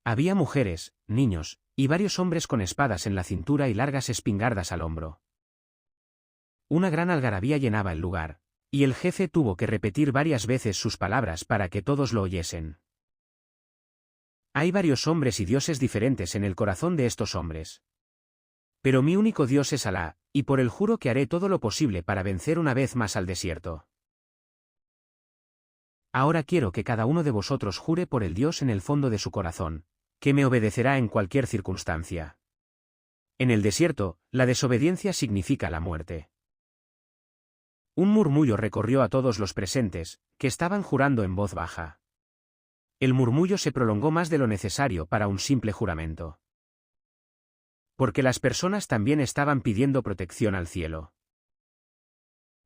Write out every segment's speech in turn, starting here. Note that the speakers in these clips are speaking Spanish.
Había mujeres, niños, y varios hombres con espadas en la cintura y largas espingardas al hombro. Una gran algarabía llenaba el lugar, y el jefe tuvo que repetir varias veces sus palabras para que todos lo oyesen. Hay varios hombres y dioses diferentes en el corazón de estos hombres. Pero mi único Dios es Alá, y por él juro que haré todo lo posible para vencer una vez más al desierto. Ahora quiero que cada uno de vosotros jure por el Dios en el fondo de su corazón, que me obedecerá en cualquier circunstancia. En el desierto, la desobediencia significa la muerte. Un murmullo recorrió a todos los presentes, que estaban jurando en voz baja. El murmullo se prolongó más de lo necesario para un simple juramento. Porque las personas también estaban pidiendo protección al cielo.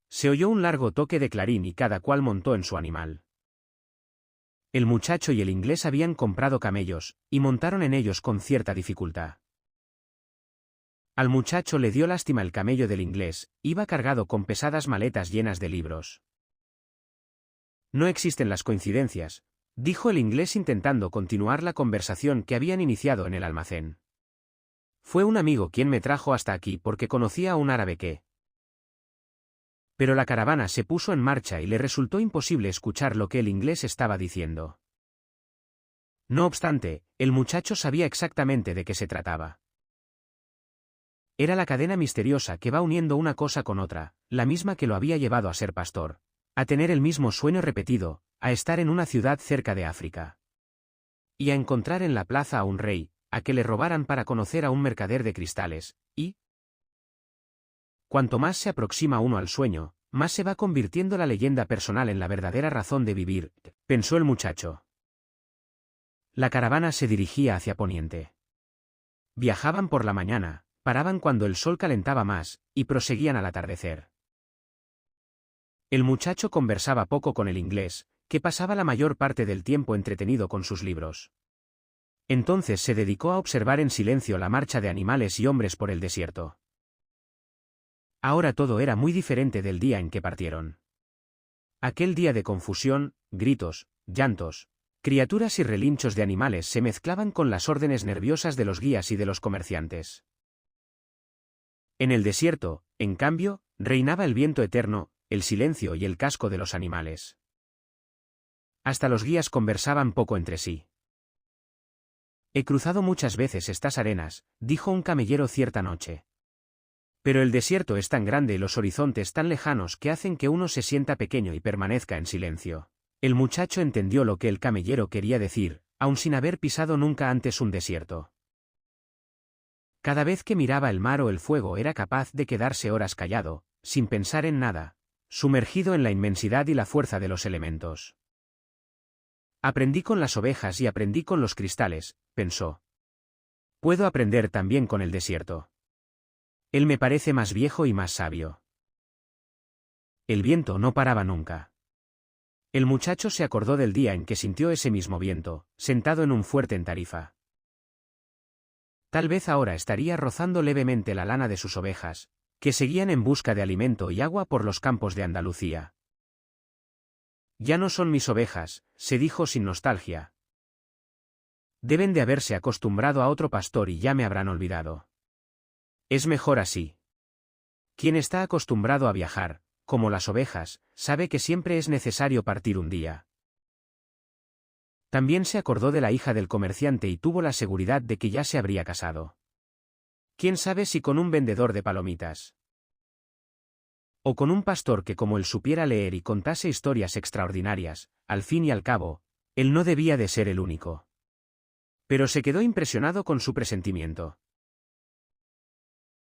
Se oyó un largo toque de clarín y cada cual montó en su animal. El muchacho y el inglés habían comprado camellos, y montaron en ellos con cierta dificultad. Al muchacho le dio lástima el camello del inglés, iba cargado con pesadas maletas llenas de libros. No existen las coincidencias, dijo el inglés intentando continuar la conversación que habían iniciado en el almacén. Fue un amigo quien me trajo hasta aquí porque conocía a un árabe que... Pero la caravana se puso en marcha y le resultó imposible escuchar lo que el inglés estaba diciendo. No obstante, el muchacho sabía exactamente de qué se trataba. Era la cadena misteriosa que va uniendo una cosa con otra, la misma que lo había llevado a ser pastor, a tener el mismo sueño repetido, a estar en una ciudad cerca de África. Y a encontrar en la plaza a un rey, a que le robaran para conocer a un mercader de cristales, y... Cuanto más se aproxima uno al sueño, más se va convirtiendo la leyenda personal en la verdadera razón de vivir, pensó el muchacho. La caravana se dirigía hacia Poniente. Viajaban por la mañana, paraban cuando el sol calentaba más, y proseguían al atardecer. El muchacho conversaba poco con el inglés, que pasaba la mayor parte del tiempo entretenido con sus libros. Entonces se dedicó a observar en silencio la marcha de animales y hombres por el desierto. Ahora todo era muy diferente del día en que partieron. Aquel día de confusión, gritos, llantos, criaturas y relinchos de animales se mezclaban con las órdenes nerviosas de los guías y de los comerciantes. En el desierto, en cambio, reinaba el viento eterno, el silencio y el casco de los animales. Hasta los guías conversaban poco entre sí. He cruzado muchas veces estas arenas, dijo un camellero cierta noche. Pero el desierto es tan grande y los horizontes tan lejanos que hacen que uno se sienta pequeño y permanezca en silencio. El muchacho entendió lo que el camellero quería decir, aun sin haber pisado nunca antes un desierto. Cada vez que miraba el mar o el fuego era capaz de quedarse horas callado, sin pensar en nada, sumergido en la inmensidad y la fuerza de los elementos. Aprendí con las ovejas y aprendí con los cristales, pensó. Puedo aprender también con el desierto. Él me parece más viejo y más sabio. El viento no paraba nunca. El muchacho se acordó del día en que sintió ese mismo viento, sentado en un fuerte en Tarifa. Tal vez ahora estaría rozando levemente la lana de sus ovejas, que seguían en busca de alimento y agua por los campos de Andalucía. Ya no son mis ovejas, se dijo sin nostalgia. Deben de haberse acostumbrado a otro pastor y ya me habrán olvidado. Es mejor así. Quien está acostumbrado a viajar, como las ovejas, sabe que siempre es necesario partir un día. También se acordó de la hija del comerciante y tuvo la seguridad de que ya se habría casado. ¿Quién sabe si con un vendedor de palomitas? O con un pastor que como él supiera leer y contase historias extraordinarias, al fin y al cabo, él no debía de ser el único. Pero se quedó impresionado con su presentimiento.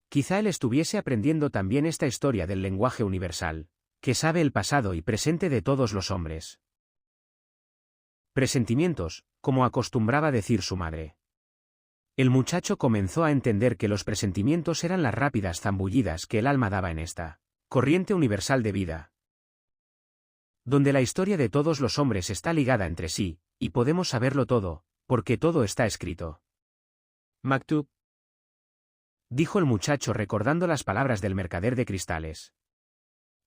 Quizá él estuviese aprendiendo también esta historia del lenguaje universal, que sabe el pasado y presente de todos los hombres. Presentimientos, como acostumbraba decir su madre. El muchacho comenzó a entender que los presentimientos eran las rápidas zambullidas que el alma daba en esta corriente universal de vida, donde la historia de todos los hombres está ligada entre sí, y podemos saberlo todo, porque todo está escrito. Maktub, dijo el muchacho recordando las palabras del mercader de cristales.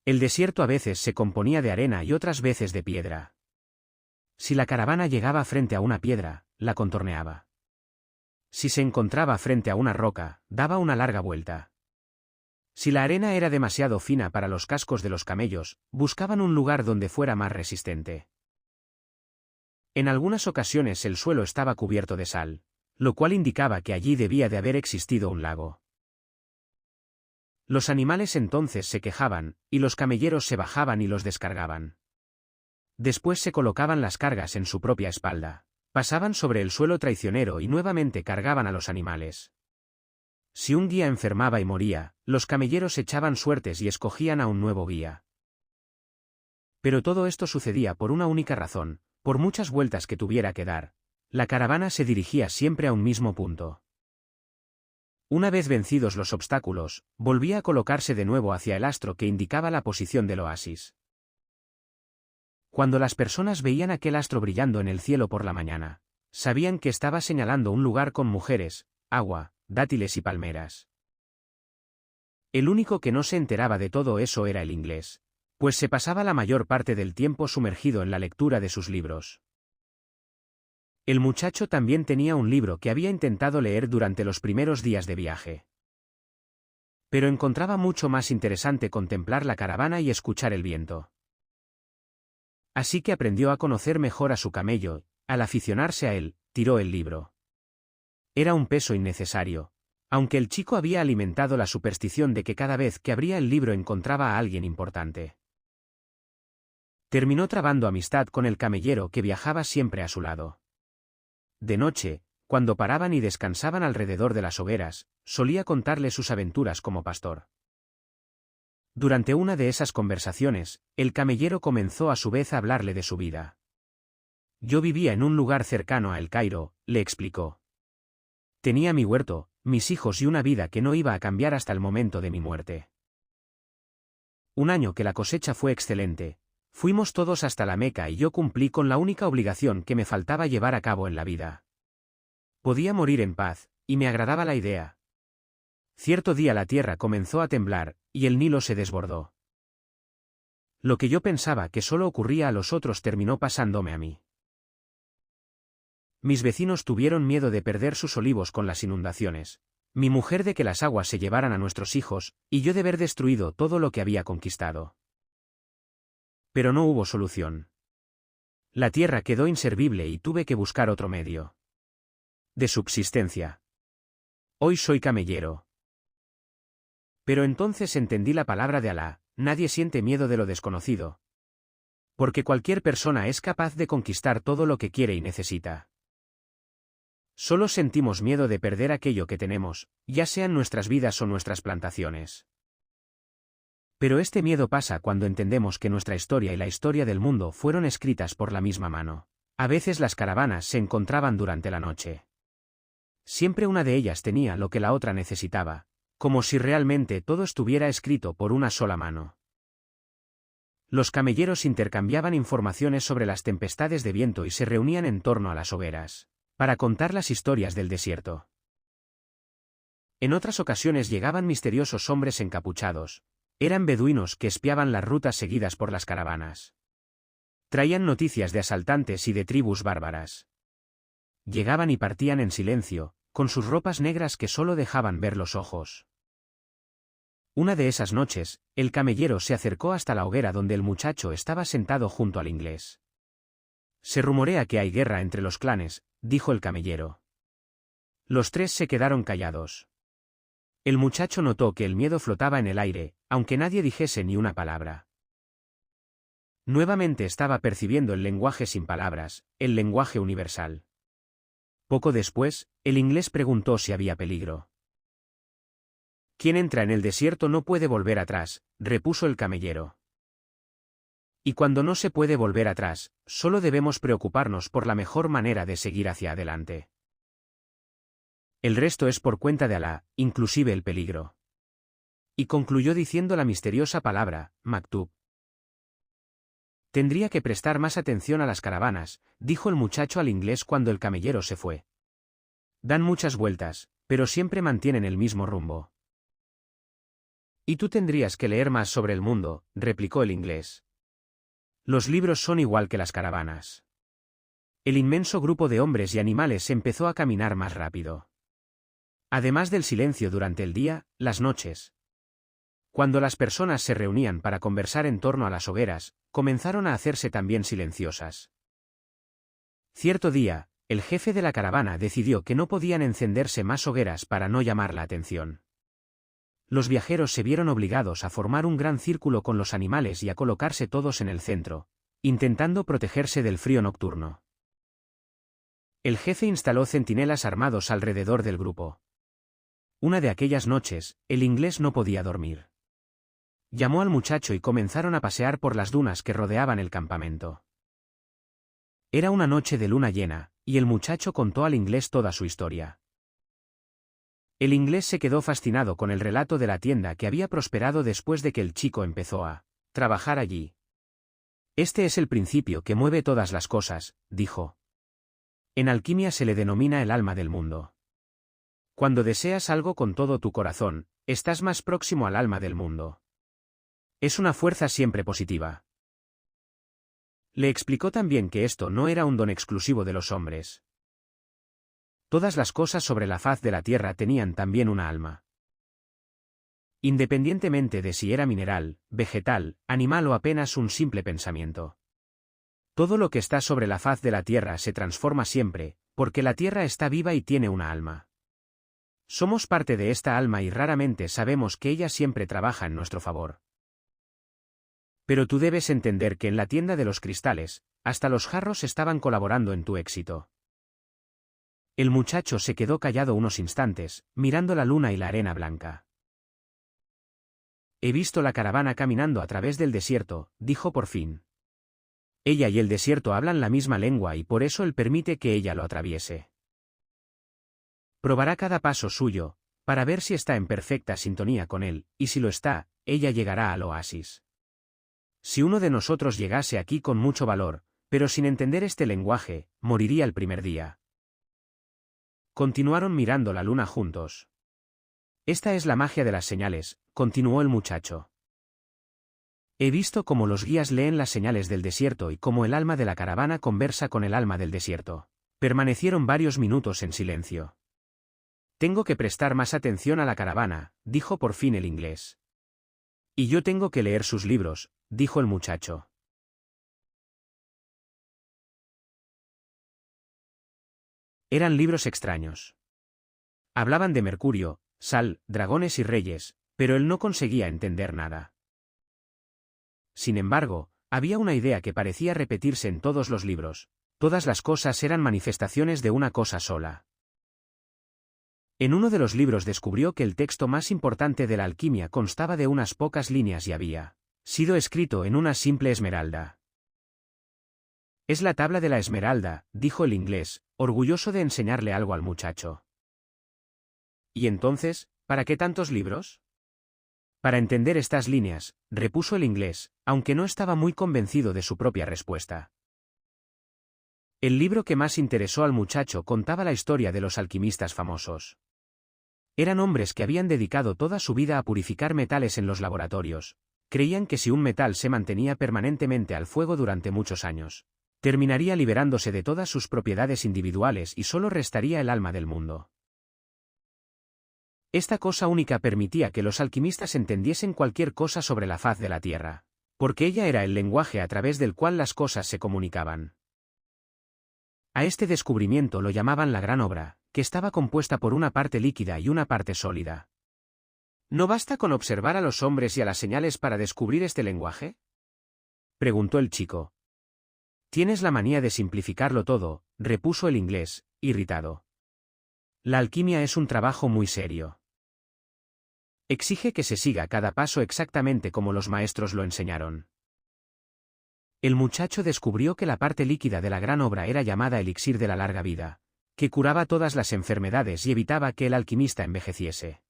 El desierto a veces se componía de arena y otras veces de piedra. Si la caravana llegaba frente a una piedra, la contorneaba. Si se encontraba frente a una roca, daba una larga vuelta. Si la arena era demasiado fina para los cascos de los camellos, buscaban un lugar donde fuera más resistente. En algunas ocasiones el suelo estaba cubierto de sal, lo cual indicaba que allí debía de haber existido un lago. Los animales entonces se quejaban, y los camelleros se bajaban y los descargaban. Después se colocaban las cargas en su propia espalda, pasaban sobre el suelo traicionero y nuevamente cargaban a los animales. Si un guía enfermaba y moría, los camelleros echaban suertes y escogían a un nuevo guía. Pero todo esto sucedía por una única razón: por muchas vueltas que tuviera que dar, la caravana se dirigía siempre a un mismo punto. Una vez vencidos los obstáculos, volvía a colocarse de nuevo hacia el astro que indicaba la posición del oasis. Cuando las personas veían aquel astro brillando en el cielo por la mañana, sabían que estaba señalando un lugar con mujeres, agua, dátiles y palmeras. El único que no se enteraba de todo eso era el inglés, pues se pasaba la mayor parte del tiempo sumergido en la lectura de sus libros. El muchacho también tenía un libro que había intentado leer durante los primeros días de viaje. Pero encontraba mucho más interesante contemplar la caravana y escuchar el viento. Así que aprendió a conocer mejor a su camello. Al aficionarse a él, tiró el libro. Era un peso innecesario, aunque el chico había alimentado la superstición de que cada vez que abría el libro encontraba a alguien importante. Terminó trabando amistad con el camellero que viajaba siempre a su lado. De noche, cuando paraban y descansaban alrededor de las hogueras, solía contarle sus aventuras como pastor. Durante una de esas conversaciones, el camellero comenzó a su vez a hablarle de su vida. Yo vivía en un lugar cercano a El Cairo, le explicó. Tenía mi huerto, mis hijos y una vida que no iba a cambiar hasta el momento de mi muerte. Un año que la cosecha fue excelente, fuimos todos hasta la Meca y yo cumplí con la única obligación que me faltaba llevar a cabo en la vida. Podía morir en paz, y me agradaba la idea. Cierto día la tierra comenzó a temblar, y el Nilo se desbordó. Lo que yo pensaba que solo ocurría a los otros terminó pasándome a mí. Mis vecinos tuvieron miedo de perder sus olivos con las inundaciones, mi mujer de que las aguas se llevaran a nuestros hijos, y yo de ver destruido todo lo que había conquistado. Pero no hubo solución. La tierra quedó inservible y tuve que buscar otro medio de subsistencia. Hoy soy camellero. Pero entonces entendí la palabra de Alá: nadie siente miedo de lo desconocido. Porque cualquier persona es capaz de conquistar todo lo que quiere y necesita. Solo sentimos miedo de perder aquello que tenemos, ya sean nuestras vidas o nuestras plantaciones. Pero este miedo pasa cuando entendemos que nuestra historia y la historia del mundo fueron escritas por la misma mano. A veces las caravanas se encontraban durante la noche. Siempre una de ellas tenía lo que la otra necesitaba, como si realmente todo estuviera escrito por una sola mano. Los camelleros intercambiaban informaciones sobre las tempestades de viento y se reunían en torno a las hogueras, para contar las historias del desierto. En otras ocasiones llegaban misteriosos hombres encapuchados. Eran beduinos que espiaban las rutas seguidas por las caravanas. Traían noticias de asaltantes y de tribus bárbaras. Llegaban y partían en silencio, con sus ropas negras que solo dejaban ver los ojos. Una de esas noches, el camellero se acercó hasta la hoguera donde el muchacho estaba sentado junto al inglés. Se rumorea que hay guerra entre los clanes, dijo el camellero. Los tres se quedaron callados. El muchacho notó que el miedo flotaba en el aire, aunque nadie dijese ni una palabra. Nuevamente estaba percibiendo el lenguaje sin palabras, el lenguaje universal. Poco después, el inglés preguntó si había peligro. Quien entra en el desierto no puede volver atrás, repuso el camellero. Y cuando no se puede volver atrás, solo debemos preocuparnos por la mejor manera de seguir hacia adelante. El resto es por cuenta de Alá, inclusive el peligro. Y concluyó diciendo la misteriosa palabra, maktub. Tendría que prestar más atención a las caravanas, dijo el muchacho al inglés cuando el camellero se fue. Dan muchas vueltas, pero siempre mantienen el mismo rumbo. Y tú tendrías que leer más sobre el mundo, replicó el inglés. Los libros son igual que las caravanas. El inmenso grupo de hombres y animales empezó a caminar más rápido. Además del silencio durante el día, las noches. Cuando las personas se reunían para conversar en torno a las hogueras, comenzaron a hacerse también silenciosas. Cierto día, el jefe de la caravana decidió que no podían encenderse más hogueras para no llamar la atención. Los viajeros se vieron obligados a formar un gran círculo con los animales y a colocarse todos en el centro, intentando protegerse del frío nocturno. El jefe instaló centinelas armados alrededor del grupo. Una de aquellas noches, el inglés no podía dormir. Llamó al muchacho y comenzaron a pasear por las dunas que rodeaban el campamento. Era una noche de luna llena, y el muchacho contó al inglés toda su historia. El inglés se quedó fascinado con el relato de la tienda que había prosperado después de que el chico empezó a trabajar allí. Este es el principio que mueve todas las cosas, dijo. En alquimia se le denomina el alma del mundo. Cuando deseas algo con todo tu corazón, estás más próximo al alma del mundo. Es una fuerza siempre positiva. Le explicó también que esto no era un don exclusivo de los hombres. Todas las cosas sobre la faz de la tierra tenían también una alma. Independientemente de si era mineral, vegetal, animal o apenas un simple pensamiento. Todo lo que está sobre la faz de la tierra se transforma siempre, porque la tierra está viva y tiene una alma. Somos parte de esta alma y raramente sabemos que ella siempre trabaja en nuestro favor. Pero tú debes entender que en la tienda de los cristales, hasta los jarros estaban colaborando en tu éxito. El muchacho se quedó callado unos instantes, mirando la luna y la arena blanca. He visto la caravana caminando a través del desierto, dijo por fin. Ella y el desierto hablan la misma lengua y por eso él permite que ella lo atraviese. Probará cada paso suyo, para ver si está en perfecta sintonía con él, y si lo está, ella llegará al oasis. Si uno de nosotros llegase aquí con mucho valor, pero sin entender este lenguaje, moriría el primer día. Continuaron mirando la luna juntos. Esta es la magia de las señales, continuó el muchacho. He visto cómo los guías leen las señales del desierto y cómo el alma de la caravana conversa con el alma del desierto. Permanecieron varios minutos en silencio. Tengo que prestar más atención a la caravana, dijo por fin el inglés. Y yo tengo que leer sus libros, dijo el muchacho. Eran libros extraños. Hablaban de Mercurio, Sal, dragones y reyes, pero él no conseguía entender nada. Sin embargo, había una idea que parecía repetirse en todos los libros: todas las cosas eran manifestaciones de una cosa sola. En uno de los libros descubrió que el texto más importante de la alquimia constaba de unas pocas líneas y había sido escrito en una simple esmeralda. Es la tabla de la esmeralda, dijo el inglés, orgulloso de enseñarle algo al muchacho. ¿Y entonces, para qué tantos libros? Para entender estas líneas, repuso el inglés, aunque no estaba muy convencido de su propia respuesta. El libro que más interesó al muchacho contaba la historia de los alquimistas famosos. Eran hombres que habían dedicado toda su vida a purificar metales en los laboratorios. Creían que si un metal se mantenía permanentemente al fuego durante muchos años, terminaría liberándose de todas sus propiedades individuales y solo restaría el alma del mundo. Esta cosa única permitía que los alquimistas entendiesen cualquier cosa sobre la faz de la tierra, porque ella era el lenguaje a través del cual las cosas se comunicaban. A este descubrimiento lo llamaban la gran obra, que estaba compuesta por una parte líquida y una parte sólida. ¿No basta con observar a los hombres y a las señales para descubrir este lenguaje?, preguntó el chico. Tienes la manía de simplificarlo todo, repuso el inglés, irritado. La alquimia es un trabajo muy serio. Exige que se siga cada paso exactamente como los maestros lo enseñaron. El muchacho descubrió que la parte líquida de la gran obra era llamada elixir de la larga vida, que curaba todas las enfermedades y evitaba que el alquimista envejeciese.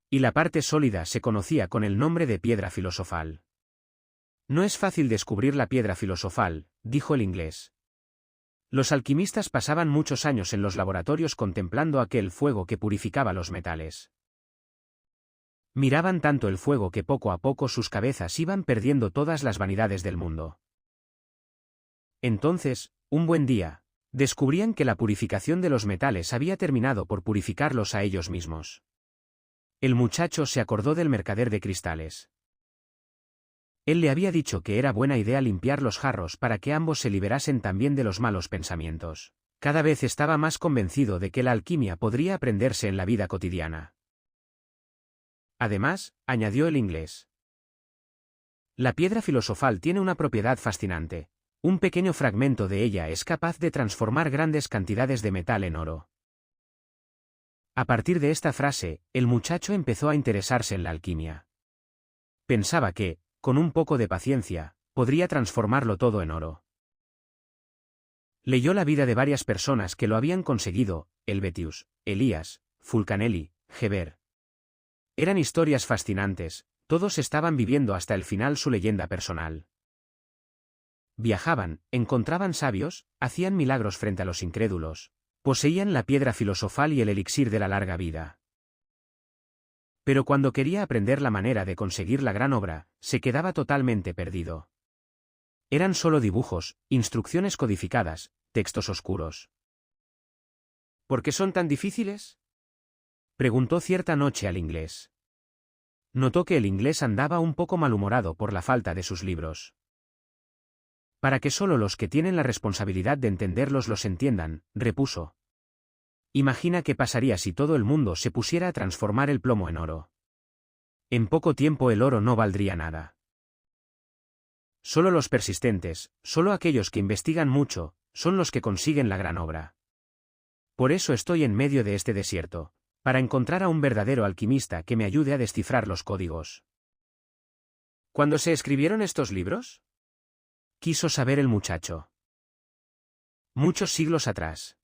Y la parte sólida se conocía con el nombre de piedra filosofal. No es fácil descubrir la piedra filosofal, dijo el inglés. Los alquimistas pasaban muchos años en los laboratorios contemplando aquel fuego que purificaba los metales. Miraban tanto el fuego que poco a poco sus cabezas iban perdiendo todas las vanidades del mundo. Entonces, un buen día, Descubrían que la purificación de los metales había terminado por purificarlos a ellos mismos. El muchacho se acordó del mercader de cristales. Él le había dicho que era buena idea limpiar los jarros para que ambos se liberasen también de los malos pensamientos. Cada vez estaba más convencido de que la alquimia podría aprenderse en la vida cotidiana. Además, añadió el inglés, la piedra filosofal tiene una propiedad fascinante. Un pequeño fragmento de ella es capaz de transformar grandes cantidades de metal en oro. A partir de esta frase, el muchacho empezó a interesarse en la alquimia. Pensaba que, con un poco de paciencia, podría transformarlo todo en oro. Leyó la vida de varias personas que lo habían conseguido: Helvetius, Elías, Fulcanelli, Geber. Eran historias fascinantes, todos estaban viviendo hasta el final su leyenda personal. Viajaban, encontraban sabios, hacían milagros frente a los incrédulos, poseían la piedra filosofal y el elixir de la larga vida. Pero cuando quería aprender la manera de conseguir la gran obra, se quedaba totalmente perdido. Eran solo dibujos, instrucciones codificadas, textos oscuros. ¿Por qué son tan difíciles?, preguntó cierta noche al inglés. Notó que el inglés andaba un poco malhumorado por la falta de sus libros. Para que solo los que tienen la responsabilidad de entenderlos los entiendan, repuso. Imagina qué pasaría si todo el mundo se pusiera a transformar el plomo en oro. En poco tiempo el oro no valdría nada. Solo los persistentes, solo aquellos que investigan mucho, son los que consiguen la gran obra. Por eso estoy en medio de este desierto, para encontrar a un verdadero alquimista que me ayude a descifrar los códigos. ¿Cuándo se escribieron estos libros?, quiso saber el muchacho. Muchos siglos atrás.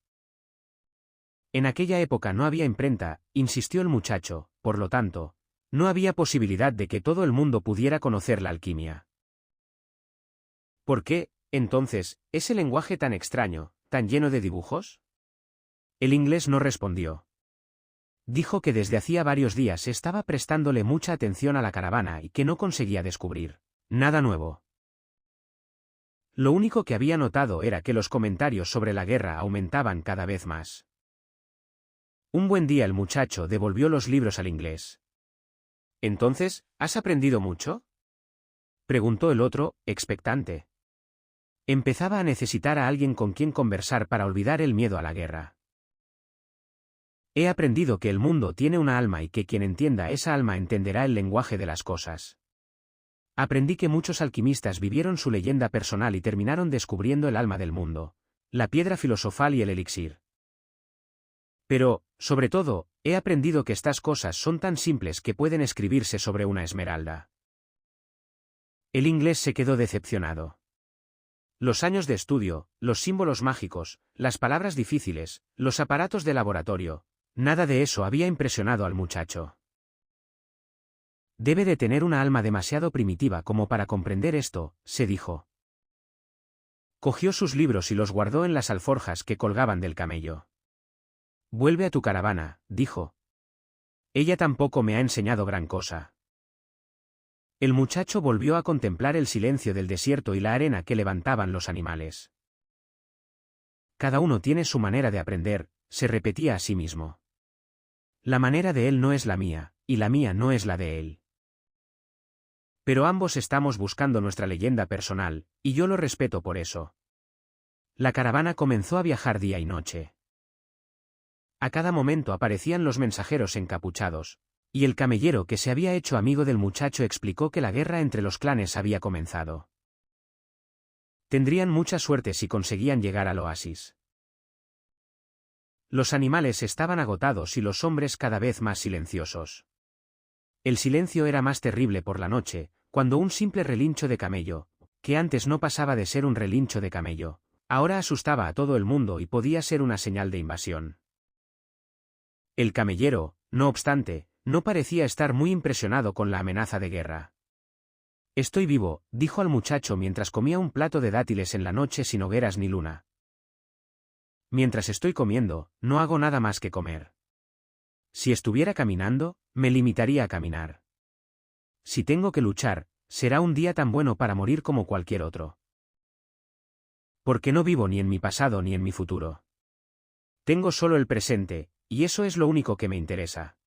En aquella época no había imprenta, insistió el muchacho, por lo tanto, no había posibilidad de que todo el mundo pudiera conocer la alquimia. ¿Por qué, entonces, ese lenguaje tan extraño, tan lleno de dibujos? El inglés no respondió. Dijo que desde hacía varios días estaba prestándole mucha atención a la caravana y que no conseguía descubrir nada nuevo. Lo único que había notado era que los comentarios sobre la guerra aumentaban cada vez más. Un buen día el muchacho devolvió los libros al inglés. ¿Entonces, has aprendido mucho?, preguntó el otro, expectante. Empezaba a necesitar a alguien con quien conversar para olvidar el miedo a la guerra. He aprendido que el mundo tiene una alma y que quien entienda esa alma entenderá el lenguaje de las cosas. Aprendí que muchos alquimistas vivieron su leyenda personal y terminaron descubriendo el alma del mundo, la piedra filosofal y el elixir. Pero, sobre todo, he aprendido que estas cosas son tan simples que pueden escribirse sobre una esmeralda. El inglés se quedó decepcionado. Los años de estudio, los símbolos mágicos, las palabras difíciles, los aparatos de laboratorio, nada de eso había impresionado al muchacho. Debe de tener una alma demasiado primitiva como para comprender esto, se dijo. Cogió sus libros y los guardó en las alforjas que colgaban del camello. Vuelve a tu caravana, dijo. Ella tampoco me ha enseñado gran cosa. El muchacho volvió a contemplar el silencio del desierto y la arena que levantaban los animales. Cada uno tiene su manera de aprender, se repetía a sí mismo. La manera de él no es la mía, y la mía no es la de él. Pero ambos estamos buscando nuestra leyenda personal, y yo lo respeto por eso. La caravana comenzó a viajar día y noche. A cada momento aparecían los mensajeros encapuchados, y el camellero que se había hecho amigo del muchacho explicó que la guerra entre los clanes había comenzado. Tendrían mucha suerte si conseguían llegar al oasis. Los animales estaban agotados y los hombres cada vez más silenciosos. El silencio era más terrible por la noche, cuando un simple relincho de camello, que antes no pasaba de ser un relincho de camello, ahora asustaba a todo el mundo y podía ser una señal de invasión. El camellero, no obstante, no parecía estar muy impresionado con la amenaza de guerra. Estoy vivo, dijo al muchacho mientras comía un plato de dátiles en la noche sin hogueras ni luna. Mientras estoy comiendo, no hago nada más que comer. Si estuviera caminando, me limitaría a caminar. Si tengo que luchar, será un día tan bueno para morir como cualquier otro. Porque no vivo ni en mi pasado ni en mi futuro. Tengo solo el presente, y eso es lo único que me interesa.